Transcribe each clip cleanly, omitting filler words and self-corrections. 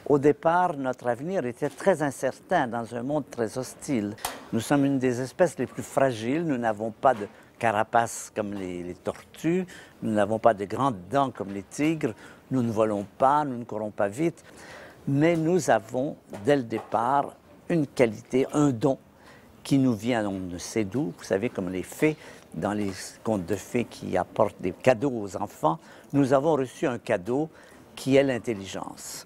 Au départ, notre avenir était très incertain dans un monde très hostile. Nous sommes une des espèces les plus fragiles. Nous n'avons pas de carapace comme les tortues. Nous n'avons pas de grandes dents comme les tigres. Nous ne volons pas, nous ne courons pas vite. Mais nous avons, dès le départ, une qualité, un don qui nous vient, on ne sait d'où. Vous savez, comme les fées, dans les contes de fées qui apportent des cadeaux aux enfants, nous avons reçu un cadeau qui est l'intelligence.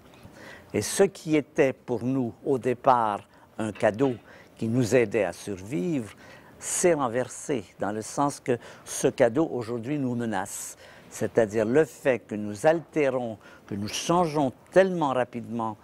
Et ce qui était pour nous, au départ, un cadeau qui nous aidait à survivre, s'est renversé dans le sens que ce cadeau, aujourd'hui, nous menace. C'est-à-dire le fait que nous altérons, que nous changeons tellement rapidement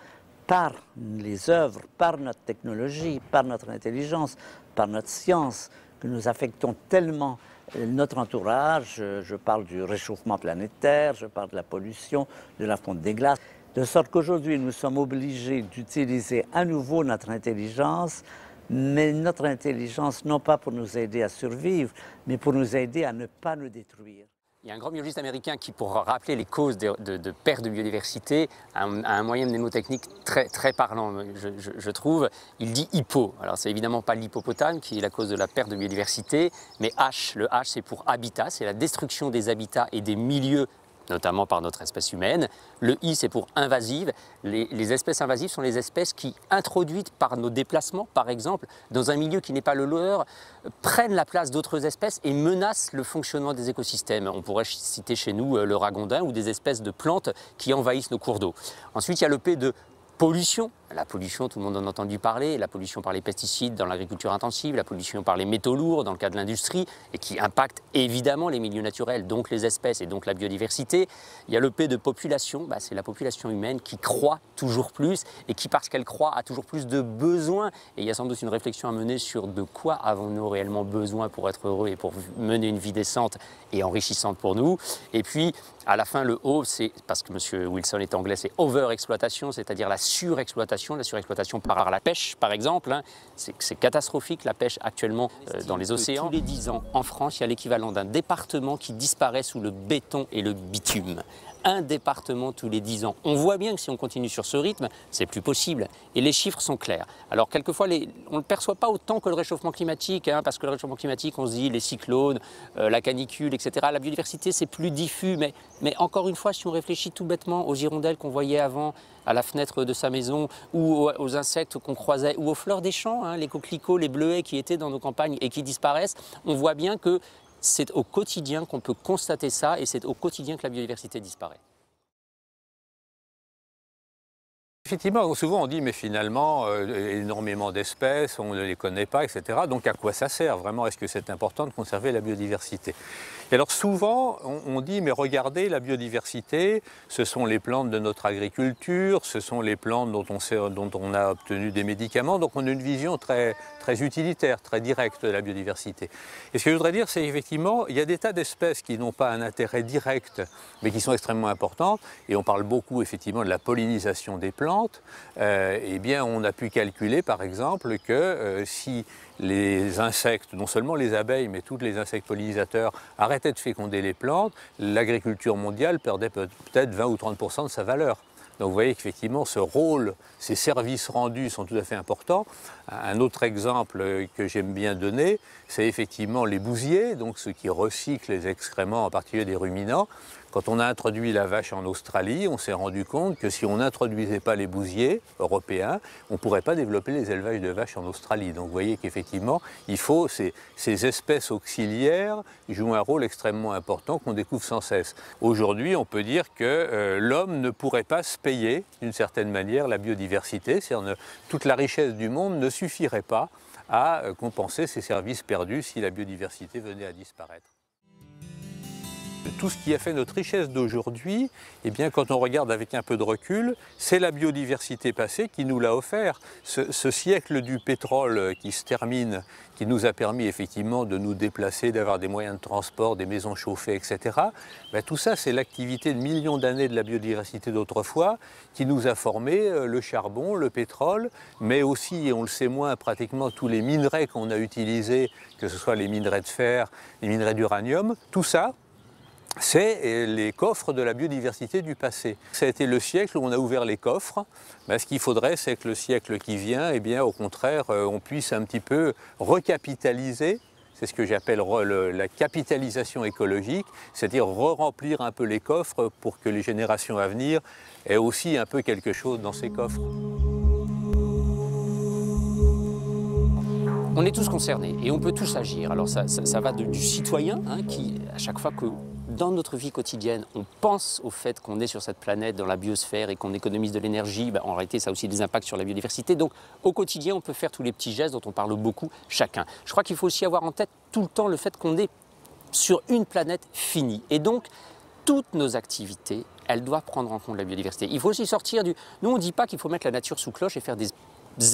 par les œuvres, par notre technologie, par notre intelligence, par notre science, que nous affectons tellement notre entourage. Je parle du réchauffement planétaire, je parle de la pollution, de la fonte des glaces. De sorte qu'aujourd'hui, nous sommes obligés d'utiliser à nouveau notre intelligence, mais notre intelligence non pas pour nous aider à survivre, mais pour nous aider à ne pas nous détruire. Il y a un grand biologiste américain qui, pour rappeler les causes de perte de biodiversité, a un moyen mnémotechnique très parlant, je trouve. Il dit hypo. Alors, c'est évidemment pas l'hippopotame qui est la cause de la perte de biodiversité, mais H. Le H, c'est pour habitat, c'est la destruction des habitats et des milieux, notamment par notre espèce humaine. Le I, c'est pour invasive. Les espèces invasives sont les espèces qui, introduites par nos déplacements, par exemple, dans un milieu qui n'est pas le leur, prennent la place d'autres espèces et menacent le fonctionnement des écosystèmes. On pourrait citer chez nous le ragondin ou des espèces de plantes qui envahissent nos cours d'eau. Ensuite, il y a le P de pollution. La pollution, tout le monde en a entendu parler, la pollution par les pesticides dans l'agriculture intensive, la pollution par les métaux lourds dans le cas de l'industrie et qui impacte évidemment les milieux naturels, donc les espèces et donc la biodiversité. Il y a le P de population, c'est la population humaine qui croît toujours plus et qui, parce qu'elle croît, a toujours plus de besoins. Et il y a sans doute une réflexion à mener sur de quoi avons-nous réellement besoin pour être heureux et pour mener une vie décente et enrichissante pour nous. Et puis, à la fin, le O, c'est, parce que M. Wilson est anglais, c'est over-exploitation, c'est-à-dire la surexploitation par la pêche, par exemple. C'est catastrophique, la pêche actuellement dans les océans. Tous les 10 ans, en France, il y a l'équivalent d'un département qui disparaît sous le béton et le bitume. Un département tous les 10 ans. On voit bien que si on continue sur ce rythme, c'est plus possible. Et les chiffres sont clairs. Alors quelquefois, on ne le perçoit pas autant que le réchauffement climatique, parce que le réchauffement climatique, on se dit les cyclones, la canicule, etc. La biodiversité, c'est plus diffus. Mais encore une fois, si on réfléchit tout bêtement aux hirondelles qu'on voyait avant à la fenêtre de sa maison, ou aux insectes qu'on croisait, ou aux fleurs des champs, les coquelicots, les bleuets qui étaient dans nos campagnes et qui disparaissent, on voit bien que c'est au quotidien qu'on peut constater ça et c'est au quotidien que la biodiversité disparaît. Effectivement, souvent on dit mais finalement énormément d'espèces, on ne les connaît pas, etc. Donc à quoi ça sert vraiment? Est-ce que c'est important de conserver la biodiversité? Et alors souvent on dit mais regardez la biodiversité, ce sont les plantes de notre agriculture, ce sont les plantes dont on a obtenu des médicaments, donc on a une vision très utilitaire, très directe de la biodiversité. Et ce que je voudrais dire, c'est effectivement, il y a des tas d'espèces qui n'ont pas un intérêt direct, mais qui sont extrêmement importantes, et on parle beaucoup effectivement de la pollinisation des plantes. Eh bien, on a pu calculer par exemple que si les insectes, non seulement les abeilles, mais tous les insectes pollinisateurs arrêtaient de féconder les plantes, l'agriculture mondiale perdait peut-être 20 ou 30% de sa valeur. Donc vous voyez qu'effectivement ce rôle, ces services rendus sont tout à fait importants. Un autre exemple que j'aime bien donner, c'est effectivement les bousiers, donc ceux qui recyclent les excréments, en particulier des ruminants. Quand on a introduit la vache en Australie, on s'est rendu compte que si on n'introduisait pas les bousiers européens, on ne pourrait pas développer les élevages de vaches en Australie. Donc vous voyez qu'effectivement, il faut ces espèces auxiliaires jouent un rôle extrêmement important qu'on découvre sans cesse. Aujourd'hui, on peut dire que l'homme ne pourrait pas se payer d'une certaine manière la biodiversité, c'est-à-dire toute la richesse du monde ne suffirait pas à compenser ces services perdus si la biodiversité venait à disparaître. Tout ce qui a fait notre richesse d'aujourd'hui, eh bien, quand on regarde avec un peu de recul, c'est la biodiversité passée qui nous l'a offert. Ce siècle du pétrole qui se termine, qui nous a permis effectivement de nous déplacer, d'avoir des moyens de transport, des maisons chauffées, etc. Ben, tout ça, c'est l'activité de millions d'années de la biodiversité d'autrefois qui nous a formé le charbon, le pétrole, mais aussi, et on le sait moins, pratiquement tous les minerais qu'on a utilisés, que ce soit les minerais de fer, les minerais d'uranium, tout ça, c'est les coffres de la biodiversité du passé. Ça a été le siècle où on a ouvert les coffres. Ben, ce qu'il faudrait, c'est que le siècle qui vient, eh bien, au contraire, on puisse un petit peu recapitaliser. C'est ce que j'appelle la capitalisation écologique, c'est-à-dire re-remplir un peu les coffres pour que les générations à venir aient aussi un peu quelque chose dans ces coffres. On est tous concernés et on peut tous agir. Alors ça va du citoyen qui, à chaque fois que dans notre vie quotidienne, on pense au fait qu'on est sur cette planète, dans la biosphère et qu'on économise de l'énergie, en réalité ça a aussi des impacts sur la biodiversité. Donc au quotidien, on peut faire tous les petits gestes dont on parle beaucoup chacun. Je crois qu'il faut aussi avoir en tête tout le temps le fait qu'on est sur une planète finie. Et donc, toutes nos activités, elles doivent prendre en compte la biodiversité. Il faut aussi sortir du... Nous, on ne dit pas qu'il faut mettre la nature sous cloche et faire des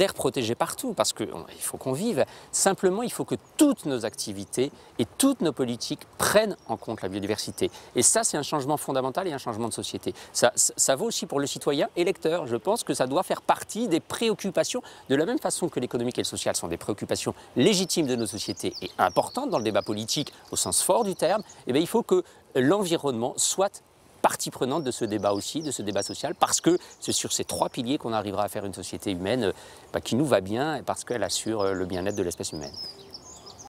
aires protégées partout, parce qu'il faut qu'on vive. Simplement, il faut que toutes nos activités et toutes nos politiques prennent en compte la biodiversité. Et ça, c'est un changement fondamental et un changement de société. Ça vaut aussi pour le citoyen électeur. Je pense que ça doit faire partie des préoccupations, de la même façon que l'économique et le social sont des préoccupations légitimes de nos sociétés et importantes dans le débat politique au sens fort du terme. Eh bien, il faut que l'environnement soit partie prenante de ce débat aussi, de ce débat social, parce que c'est sur ces 3 piliers qu'on arrivera à faire une société humaine qui nous va bien et parce qu'elle assure le bien-être de l'espèce humaine.